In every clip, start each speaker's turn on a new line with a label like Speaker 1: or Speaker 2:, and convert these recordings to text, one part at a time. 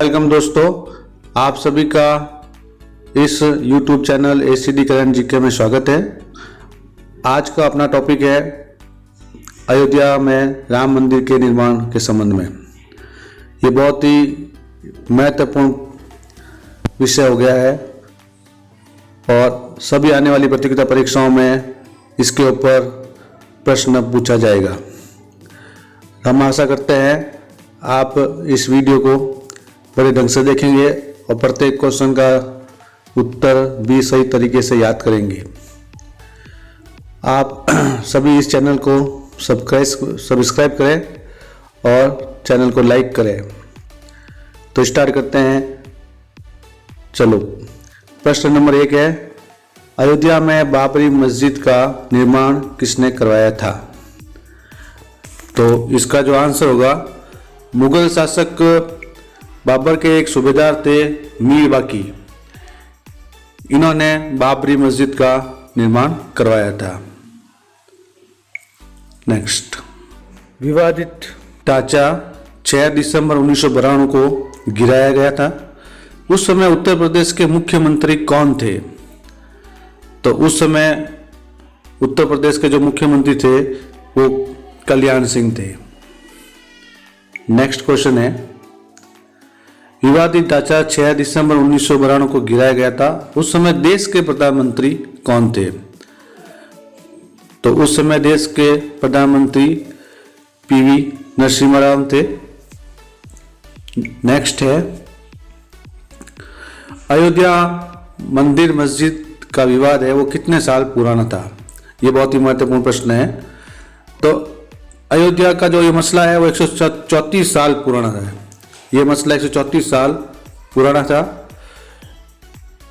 Speaker 1: Welcome दोस्तों, आप सभी का इस YouTube channel ACD current GK में स्वागत है। आज का अपना टॉपिक है अयोध्या में राम मंदिर के निर्माण के संबंध में। ये बहुत ही महत्वपूर्ण विषय हो गया है और सभी आने वाली प्रतियोगिता परीक्षाओं में इसके ऊपर प्रश्न पूछा जाएगा। हम आशा करते हैं आप इस वीडियो को बड़े ढंग से देखेंगे और प्रत्येक क्वेश्चन का उत्तर भी सही तरीके से याद करेंगे। आप सभी इस चैनल को सब्सक्राइब करें और चैनल को लाइक करें। तो स्टार्ट करते हैं। चलो, प्रश्न नंबर 1 है, अयोध्या में बाबरी मस्जिद का निर्माण किसने करवाया था? तो इसका जो आंसर होगा, मुगल शासक बाबर के एक सूबेदार थे मीर बाकी। इन्होंने बाबरी मस्जिद का निर्माण करवाया था। नेक्स्ट, विवादित ढांचा 6 दिसंबर 1992 को गिराया गया था। उस समय उत्तर प्रदेश के मुख्यमंत्री कौन थे? तो उस समय उत्तर प्रदेश के जो मुख्यमंत्री थे वो कल्याण सिंह थे। नेक्स्ट क्वेश्चन है, विवादित ढांचा 6 दिसंबर 1992 को गिराया गया था। उस समय देश के प्रधानमंत्री कौन थे? तो उस समय देश के प्रधानमंत्री PV नरसिम्हा राव थे। नेक्स्ट है, अयोध्या मंदिर मस्जिद का विवाद है वो कितने साल पुराना था? ये बहुत ही महत्वपूर्ण प्रश्न है। तो अयोध्या का जो ये मसला है वो 134 साल पुराना है। ये मसला 134 साल पुराना था।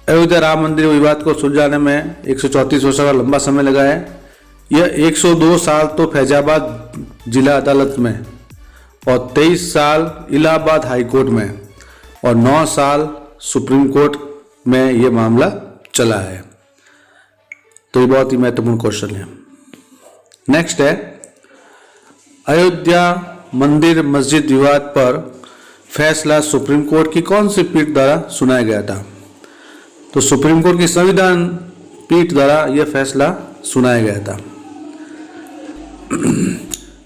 Speaker 1: अयोध्या राम मंदिर विवाद को सुलझाने में 134 वर्ष का लंबा समय लगा है। यह 102 साल तो फैजाबाद जिला अदालत में और 23 साल इलाहाबाद हाई कोर्ट में और 9 साल सुप्रीम कोर्ट में यह मामला चला है। तो ये बहुत ही महत्वपूर्ण क्वेश्चन है। नेक्स्ट है, अयोध्या मंदिर मस्जिद विवाद पर फैसला सुप्रीम कोर्ट की कौन सी पीठ द्वारा सुनाया गया था? तो सुप्रीम कोर्ट की संविधान पीठ द्वारा यह फैसला सुनाया गया था।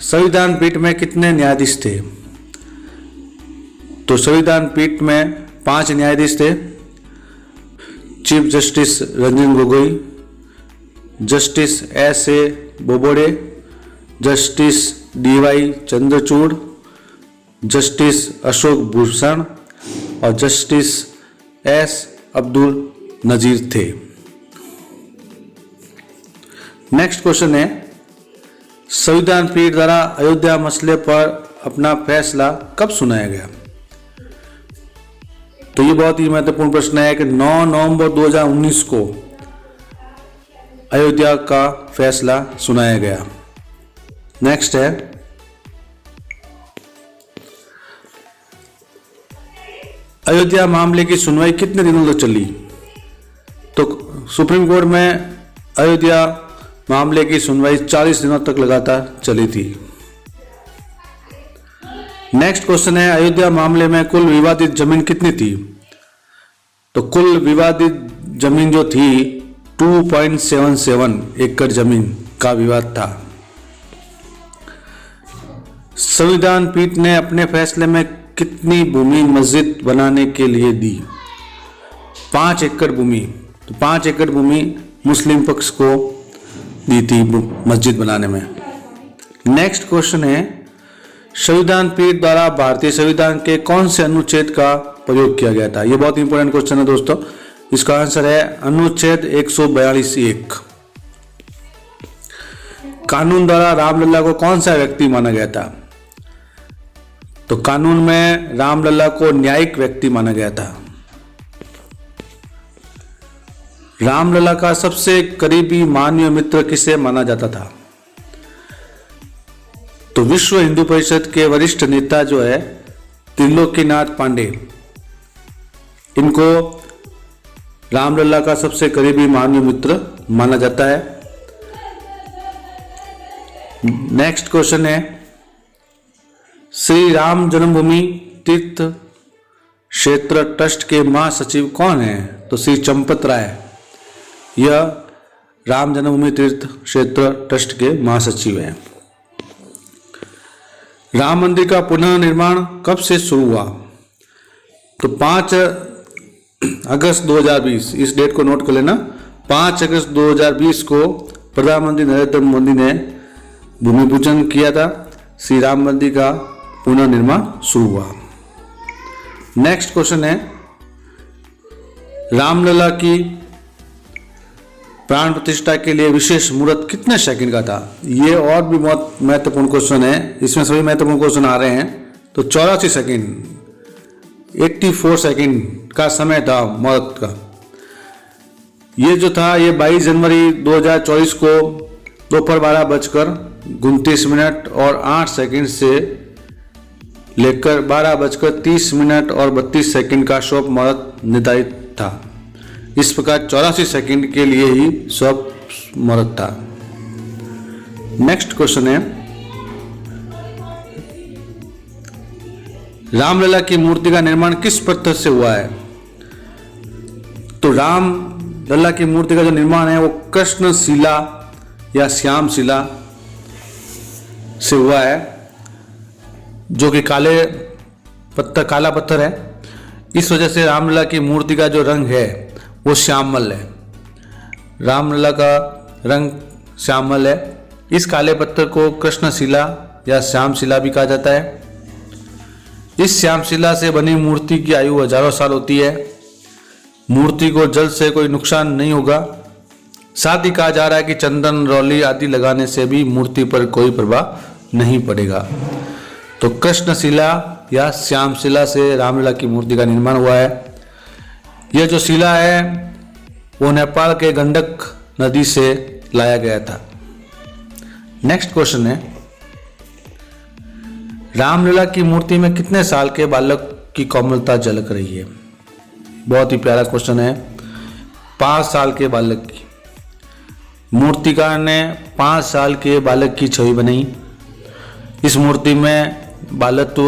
Speaker 1: संविधान पीठ में कितने न्यायाधीश थे? तो संविधान पीठ में 5 न्यायाधीश थे। Chief justice Ranjan Gogoi, justice S.A. Bobde, justice D.Y. Chandrachud, justice Ashok Bhushan और जस्टिस S. अब्दुल नजीर थे। नेक्स्ट क्वेश्चन है, संविधान पीठ द्वारा अयोध्या मसले पर अपना फैसला कब सुनाया गया? तो ये बहुत ही महत्वपूर्ण प्रश्न है कि 9 नवंबर 2019 को अयोध्या का फैसला सुनाया गया। नेक्स्ट है, अयोध्या मामले की सुनवाई कितने दिनों तक चली? तो सुप्रीम कोर्ट में अयोध्या मामले की सुनवाई 40 दिनों तक लगातार चली थी। नेक्स्ट क्वेश्चन है, अयोध्या मामले में कुल विवादित जमीन कितनी थी? तो कुल विवादित जमीन जो थी 2.77 एकड़ जमीन का विवाद था। संविधान पीठ ने अपने फैसले में कितनी भूमि मस्जिद बनाने के लिए दी? 5 एकड़ भूमि। तो 5 एकड़ भूमि मुस्लिम पक्ष को दी थी मस्जिद बनाने में। नेक्स्ट क्वेश्चन है, संविधान पीठ द्वारा भारतीय संविधान के कौन से अनुच्छेद का प्रयोग किया गया था? यह बहुत इंपॉर्टेंट क्वेश्चन है दोस्तों। इसका आंसर है अनुच्छेद 142(1). कानून द्वारा रामलला को कौन सा व्यक्ति माना गया था? तो कानून में रामलला को न्यायिक व्यक्ति माना गया था। रामलला का सबसे करीबी मानवीय मित्र किसे माना जाता था? तो विश्व हिंदू परिषद के वरिष्ठ नेता जो है त्रिलोकीनाथ पांडे, इनको रामलला का सबसे करीबी मानवीय मित्र माना जाता है। नेक्स्ट क्वेश्चन है, श्री राम जन्मभूमि तीर्थ क्षेत्र ट्रस्ट के महासचिव कौन हैं? तो श्री चंपत राय, यह राम जन्मभूमि तीर्थ क्षेत्र ट्रस्ट के महासचिव हैं। राम मंदिर का पुनर्निर्माण कब से शुरू हुआ? तो 5 अगस्त 2020, इस डेट को नोट कर लेना। 5 अगस्त 2020 को प्रधानमंत्री नरेंद्र मोदी ने भूमि पूजन किया था। श्री राम मंदिर का पुनर्निर्माण शुरू हुआ। नेक्स्ट क्वेश्चन है, रामलला की प्राण प्रतिष्ठा के लिए विशेष मुहूर्त कितने सेकंड का था? ये और भी बहुत महत्वपूर्ण क्वेश्चन है, इसमें सभी महत्वपूर्ण क्वेश्चन आ रहे हैं। तो 84 सेकंड, 84 सेकंड का समय था मुहूर्त का। ये जो था ये 22 जनवरी 2024 को दोपहर 12:29 और 8 सेकंड से लेकर 12:30 और 32 सेकंड का शुभ मुहूर्त निर्धारित था। इस प्रकार 84 सेकंड के लिए ही शुभ मुहूर्त था। नेक्स्ट क्वेश्चन है, रामलला की मूर्ति का निर्माण किस पत्थर से हुआ है? तो रामलला की मूर्ति का जो निर्माण है वो कृष्ण शिला या श्याम शिला से हुआ है, जो कि काला पत्थर है। इस वजह से रामलला की मूर्ति का जो रंग है वो श्यामल है। रामलला का रंग श्यामल है। इस काले पत्थर को कृष्णशिला या श्यामशिला भी कहा जाता है। इस श्यामशिला से बनी मूर्ति की आयु हजारों साल होती है। मूर्ति को जल से कोई नुकसान नहीं होगा। साथ ही कहा जा रहा है कि चंदन, रौली आदि लगाने से भी मूर्ति पर कोई प्रभाव नहीं पड़ेगा। तो कृष्णशिला या श्यामशिला से रामलला की मूर्ति का निर्माण हुआ है। यह जो शिला है वो नेपाल के गंडक नदी से लाया गया था। नेक्स्ट क्वेश्चन है, रामलला की मूर्ति में कितने साल के बालक की कोमलता झलक रही है? बहुत ही प्यारा क्वेश्चन है। 5 साल के बालक की। मूर्तिकार ने 5 साल के बालक की छवि बनाई। इस मूर्ति में बालत्व,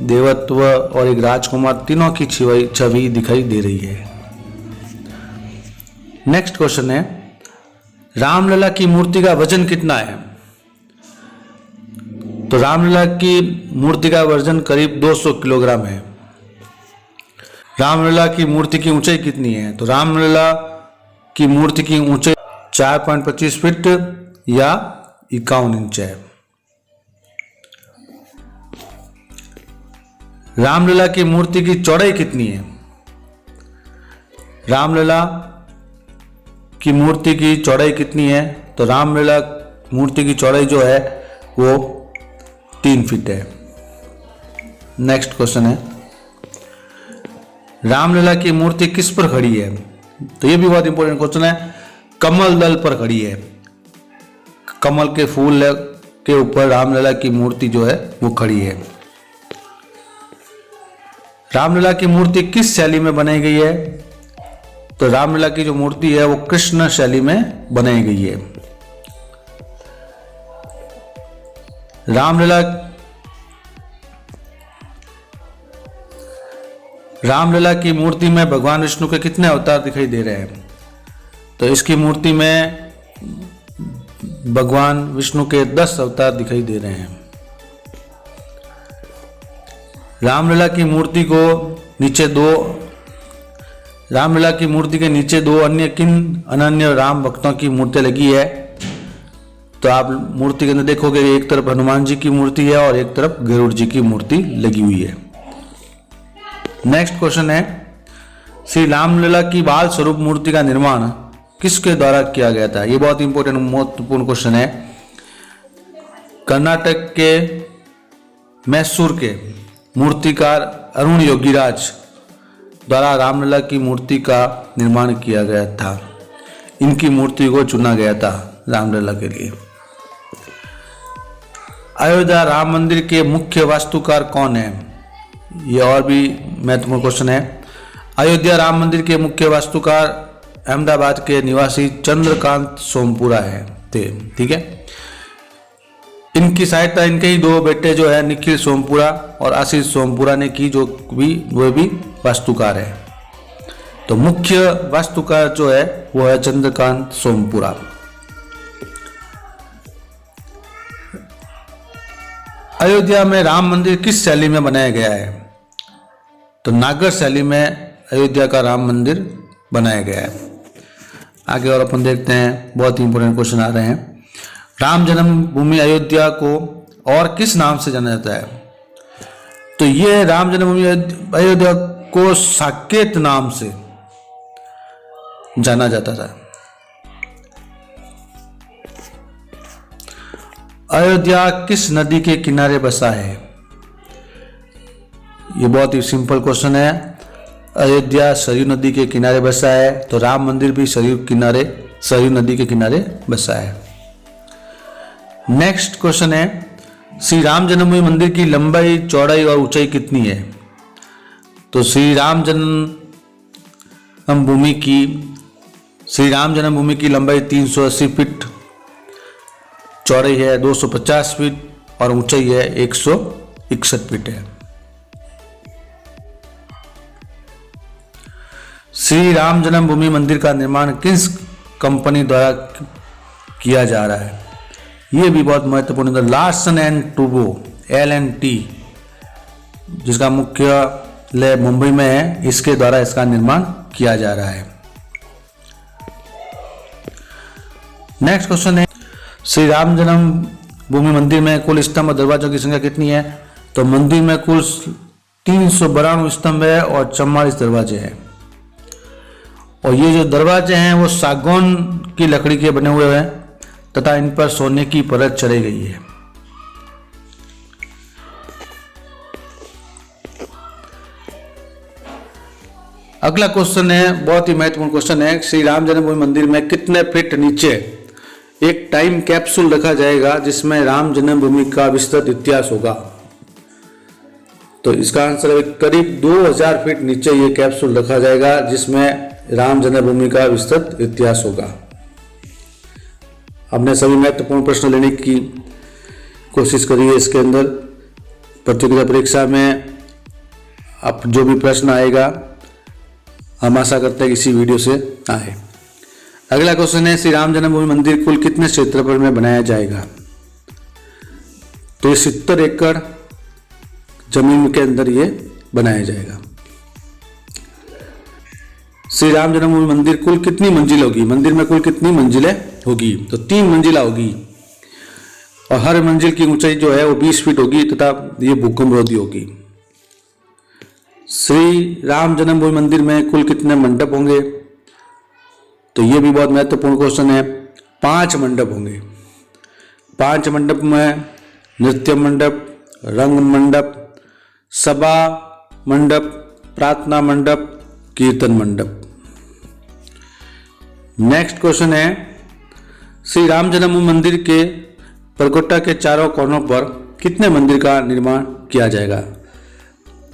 Speaker 1: देवत्व और एक राजकुमार तीनों की छवि दिखाई दे रही है। नेक्स्ट क्वेश्चन है, रामलला की मूर्ति का वजन कितना है? तो रामलला की मूर्ति का वजन करीब 200 किलोग्राम है। रामलला की मूर्ति की ऊंचाई कितनी है? तो रामलला की मूर्ति की ऊंचाई 4.25 फीट या 51 इंच है। रामलला की मूर्ति की चौड़ाई कितनी है? रामलला की मूर्ति की चौड़ाई कितनी है? तो रामलला मूर्ति की चौड़ाई जो है वो 3 फीट है। नेक्स्ट क्वेश्चन है, रामलला की मूर्ति किस पर खड़ी है? तो ये भी बहुत इंपॉर्टेंट क्वेश्चन है। कमल दल पर खड़ी है। कमल के फूल के ऊपर रामलला की मूर्ति जो है वो खड़ी है। रामलला की मूर्ति किस शैली में बनाई गई है? तो रामलला की जो मूर्ति है वो कृष्ण शैली में बनाई गई है। रामलला की मूर्ति में भगवान विष्णु के कितने अवतार दिखाई दे रहे हैं? तो इसकी मूर्ति में भगवान विष्णु के 10 अवतार दिखाई दे रहे हैं। रामलला की मूर्ति के नीचे दो अन्य किन अनन्य राम भक्तों की मूर्ति लगी है? तो आप मूर्ति के अंदर देखोगे एक तरफ हनुमान जी की मूर्ति है और एक तरफ गरुड़ जी की मूर्ति लगी हुई है। नेक्स्ट क्वेश्चन है, श्री रामलला की बाल स्वरूप मूर्ति का निर्माण किसके द्वारा किया गया था? ये बहुत इंपॉर्टेंट महत्वपूर्ण क्वेश्चन है। कर्नाटक के मैसूर के मूर्तिकार अरुण योगीराज द्वारा रामलला की मूर्ति का निर्माण किया गया था। इनकी मूर्ति को चुना गया था रामलला के लिए। अयोध्या राम मंदिर के मुख्य वास्तुकार कौन है? ये और भी महत्वपूर्ण क्वेश्चन है। अयोध्या राम मंदिर के मुख्य वास्तुकार अहमदाबाद के निवासी चंद्रकांत सोमपुरा थे। ठीक है, इनकी सहायता इनके ही 2 बेटे जो है निखिल सोमपुरा और आशीष सोमपुरा ने की, जो भी वो भी वास्तुकार है? तो मुख्य वास्तुकार जो है वो है चंद्रकांत सोमपुरा। अयोध्या में राम मंदिर किस शैली में बनाया गया है? तो नागर शैली में अयोध्या का राम मंदिर बनाया गया है। आगे और अपन देखते हैं, बहुत ही इंपॉर्टेंट क्वेश्चन आ रहे हैं। राम जन्मभूमि अयोध्या को और किस नाम से जाना जाता है? तो ये राम जन्मभूमि अयोध्या को साकेत नाम से जाना जाता था। अयोध्या किस नदी के किनारे बसा है? ये बहुत ही सिंपल क्वेश्चन है। अयोध्या सरयू नदी के किनारे बसा है, तो राम मंदिर भी सरयू नदी के किनारे बसा है। नेक्स्ट क्वेश्चन है, श्री राम जन्मभूमि मंदिर की लंबाई, चौड़ाई और ऊंचाई कितनी है? तो श्री राम जन्मभूमि की लंबाई 380 फीट, चौड़ाई है 250 फीट और ऊंचाई है 161 फीट है। श्री राम जन्मभूमि मंदिर का निर्माण किस कंपनी द्वारा किया जा रहा है? ये भी बहुत महत्वपूर्ण है। लार्सन एंड टूब्रो L&T, जिसका मुख्यालय मुंबई में है, इसके द्वारा इसका निर्माण किया जा रहा है। नेक्स्ट क्वेश्चन है, श्री राम जन्मभूमि मंदिर में कुल स्तंभ और दरवाजों की संख्या कितनी है? तो मंदिर में कुल 392 स्तंभ है और 44 दरवाजे हैं। और ये जो दरवाजे हैं वो सागौन की लकड़ी के बने हुए हैं तथा इन पर सोने की परत चढ़ी गई है। अगला क्वेश्चन है, बहुत ही महत्वपूर्ण क्वेश्चन है, श्री राम जन्मभूमि मंदिर में कितने फीट नीचे एक टाइम कैप्सूल रखा जाएगा जिसमें राम जन्मभूमि का विस्तृत इतिहास होगा? तो इसका आंसर है करीब 2000 फीट नीचे ये कैप्सूल रखा जाएगा जिसमें राम जन्मभूमि का विस्तृत इतिहास होगा। हमने सभी महत्वपूर्ण प्रश्न लेने की कोशिश करी है इसके अंदर। प्रतियोगिता परीक्षा में अब जो भी प्रश्न आएगा हम आशा करते हैं इसी वीडियो से आए। अगला क्वेश्चन है, श्री राम जन्मभूमि मंदिर कुल कितने क्षेत्रफल में बनाया जाएगा? तो 70 एकड़ जमीन के अंदर ये बनाया जाएगा। श्री राम जन्मभूमि मंदिर कुल कितनी मंजिल होगी? मंदिर में कुल कितनी मंजिलें होगी? तो 3 मंजिला होगी और हर मंजिल की ऊंचाई जो है वो 20 फीट होगी तथा ये भूकंपरोधी होगी। श्री राम जन्मभूमि मंदिर में कुल कितने मंडप होंगे? तो ये भी बहुत महत्वपूर्ण क्वेश्चन है। 5 मंडप होंगे। 5 मंडप में नृत्य मंडप, रंग मंडप, सभा मंडप, प्रार्थना मंडप, कीर्तन मंडप। नेक्स्ट क्वेश्चन है, श्री राम जन्मभूमि मंदिर के परकोटा के चारों कोनों पर कितने मंदिर का निर्माण किया जाएगा?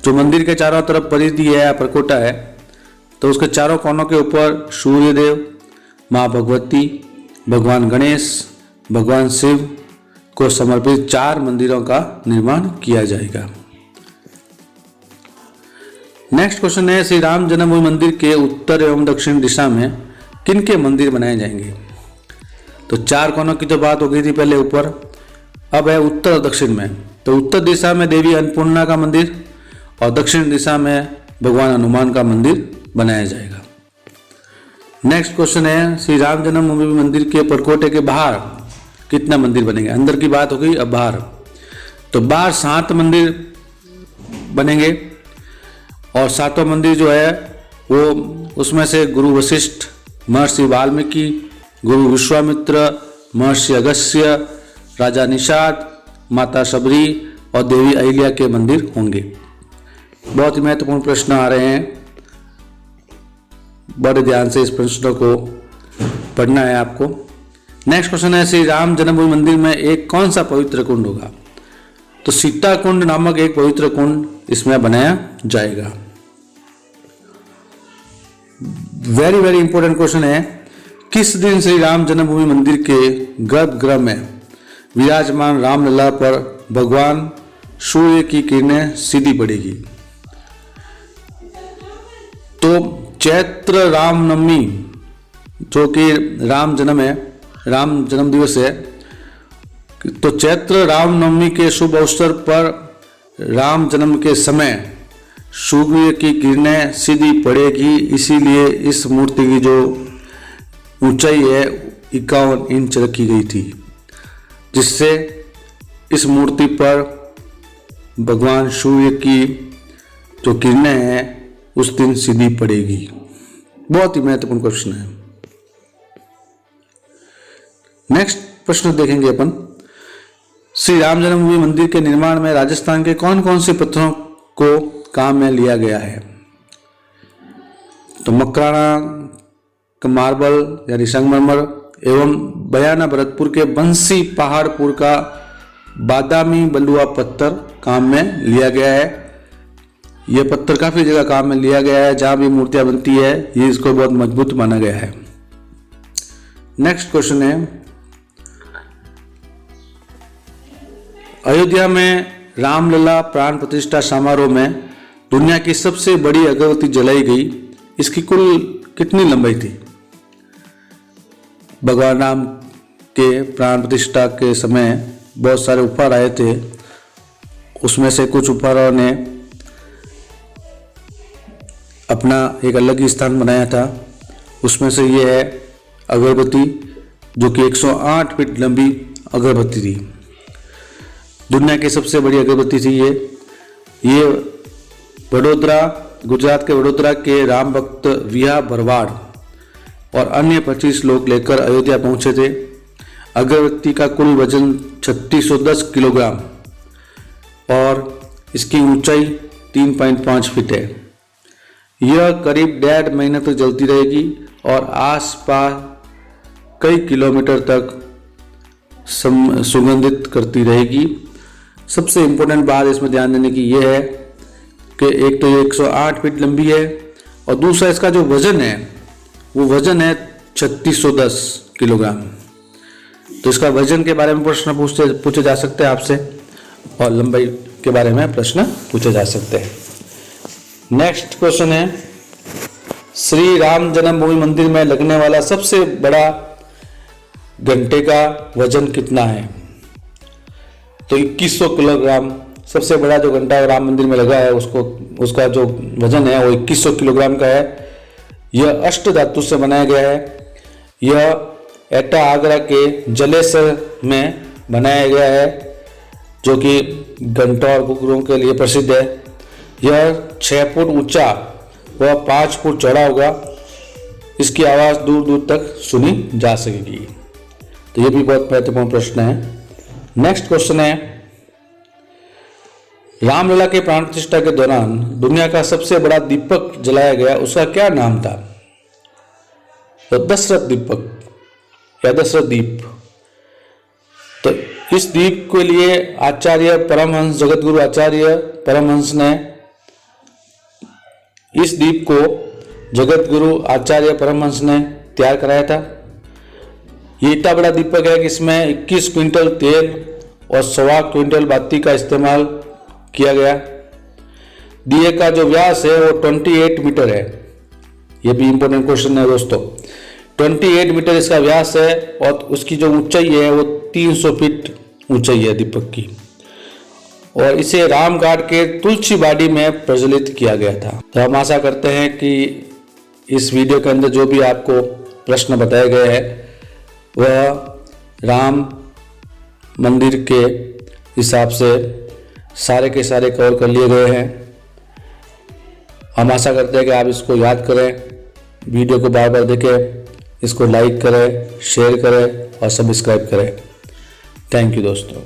Speaker 1: जो मंदिर के चारों तरफ परिधि है या परकोटा है तो उसके चारों कोनों के ऊपर सूर्यदेव, माँ भगवती, भगवान गणेश, भगवान शिव को समर्पित 4 मंदिरों का निर्माण किया जाएगा। नेक्स्ट क्वेश्चन है, श्री राम जन्मभूमि मंदिर के उत्तर एवं दक्षिण दिशा में किनके मंदिर बनाए जाएंगे? तो 4 कोनों की तो बात हो गई थी पहले ऊपर, अब है उत्तर और दक्षिण में। तो उत्तर दिशा में देवी अन्नपूर्णा का मंदिर और दक्षिण दिशा में भगवान हनुमान का मंदिर बनाया जाएगा। नेक्स्ट क्वेश्चन है, श्री राम जन्मभूमि मंदिर के परकोटे के बाहर कितना मंदिर बनेंगे? अंदर की बात हो गई, अब बाहर। तो बाहर 7 मंदिर बनेंगे और 7वां मंदिर जो है वो उसमें से गुरु वशिष्ठ, महर्षि वाल्मीकि, गुरु विश्वामित्र, महर्षि अगस्त्य, राजा निषाद, माता शबरी और देवी अहिल्या के मंदिर होंगे। बहुत ही महत्वपूर्ण प्रश्न आ रहे हैं, बड़े ध्यान से इस प्रश्नों को पढ़ना है आपको। नेक्स्ट क्वेश्चन है, श्री राम जन्मभूमि मंदिर में एक कौन सा पवित्र कुंड होगा? तो सीता कुंड नामक एक पवित्र कुंड इसमें बनाया जाएगा। वेरी वेरी इंपॉर्टेंट क्वेश्चन है, किस दिन श्री राम जन्मभूमि मंदिर के गर्भगृह में विराजमान रामलला पर भगवान सूर्य की किरणें सीधी पड़ेगी? चैत्र रामनवमी जो कि राम जन्म है, राम जन्म दिवस है, तो चैत्र रामनवमी के शुभ अवसर पर राम जन्म के समय सूर्य की किरणें सीधी पड़ेगी, इसीलिए इस मूर्ति की जो ऊंचाई है 51 इंच रखी गई थी, जिससे इस मूर्ति पर भगवान सूर्य की जो किरणें हैं उस दिन सीधी पड़ेगी। बहुत ही महत्वपूर्ण क्वेश्चन है। नेक्स्ट प्रश्न देखेंगे अपन। श्री राम जन्मभूमि मंदिर के निर्माण में राजस्थान के कौन कौन से पत्थरों को काम में लिया गया है? तो मकराना का मार्बल यानी संगमरमर एवं बयाना भरतपुर के बंसी पहाड़पुर का बादामी बलुआ पत्थर काम में लिया गया है। यह पत्थर काफी जगह काम में लिया गया है, जहां भी मूर्तियां बनती है ये इसको बहुत मजबूत माना गया है। नेक्स्ट क्वेश्चन है, अयोध्या में रामलला प्राण प्रतिष्ठा समारोह में दुनिया की सबसे बड़ी अगरबत्ती जलाई गई, इसकी कुल कितनी लंबाई थी? भगवान राम के प्राण प्रतिष्ठा के समय बहुत सारे उपहार आए थे, उसमें से कुछ उपहारों ने अपना एक अलग ही स्थान बनाया था। उसमें से ये है अगरबत्ती, जो कि 108 फीट लंबी अगरबत्ती थी। दुनिया की सबसे बड़ी अगरबत्ती थी ये वडोदरा, गुजरात के वडोदरा के राम भक्त विहा भरवाड़ और अन्य 25 लोग लेकर अयोध्या पहुंचे थे। अगरबत्ती का कुल वजन 3610 किलोग्राम और इसकी ऊंचाई 3.5 फीट है। यह करीब 1.5 महीने तक जलती रहेगी और आसपास कई किलोमीटर तक सुगंधित करती रहेगी। सबसे इम्पोर्टेंट बात इसमें ध्यान देने की यह है कि एक तो ये 108 फीट लंबी है और दूसरा इसका जो वजन है वो वजन है 3610 किलोग्राम। तो इसका वजन के बारे में प्रश्न पूछे जा सकते हैं आपसे और लंबाई के बारे में प्रश्न पूछे जा सकते हैं। नेक्स्ट क्वेश्चन है, श्री राम जन्मभूमि मंदिर में लगने वाला सबसे बड़ा घंटे का वजन कितना है? तो 2100 किलोग्राम सबसे बड़ा जो घंटा राम मंदिर में लगा है उसका जो वजन है वो 2100 किलोग्राम का है। यह अष्ट धातु से बनाया गया है। यह एटा आगरा के जलेसर में बनाया गया है, जो कि घंटों और घुंघरुओं के लिए प्रसिद्ध है। यह 6 फुट ऊंचा व 5 फुट चौड़ा होगा। इसकी आवाज़ दूर दूर तक सुनी जा सकेगी। तो ये भी बहुत महत्वपूर्ण प्रश्न है। नेक्स्ट क्वेश्चन है, रामलला के प्राण प्रतिष्ठा के दौरान दुनिया का सबसे बड़ा दीपक जलाया गया, उसका क्या नाम था? तो दशरथ दीपक या दशरथ दीप। तो इस दीप के लिए आचार्य परमहंस जगतगुरु आचार्य परमहंस ने इस दीप को जगतगुरु आचार्य परमहंस ने तैयार कराया था। ये इतना बड़ा दीपक है कि इसमें 21 क्विंटल तेल और 1.25 क्विंटल बाती का इस्तेमाल किया गया। दिए का जो व्यास है वो 28 मीटर है। ये भी इंपॉर्टेंट क्वेश्चन है दोस्तों। 28 मीटर इसका व्यास है और उसकी जो ऊंचाई है वो 300 फीट ऊंचाई है दीपक की। और इसे रामघाट के तुलसी बाड़ी में प्रज्वलित किया गया था। तो हम आशा करते हैं कि इस वीडियो के अंदर जो भी आपको प्रश्न बताए गए हैं वह राम मंदिर के हिसाब से सारे के सारे कवर कर लिए गए हैं। हम आशा करते हैं कि आप इसको याद करें, वीडियो को बार बार देखें, इसको लाइक करें, शेयर करें और सब्सक्राइब करें। थैंक यू दोस्तों।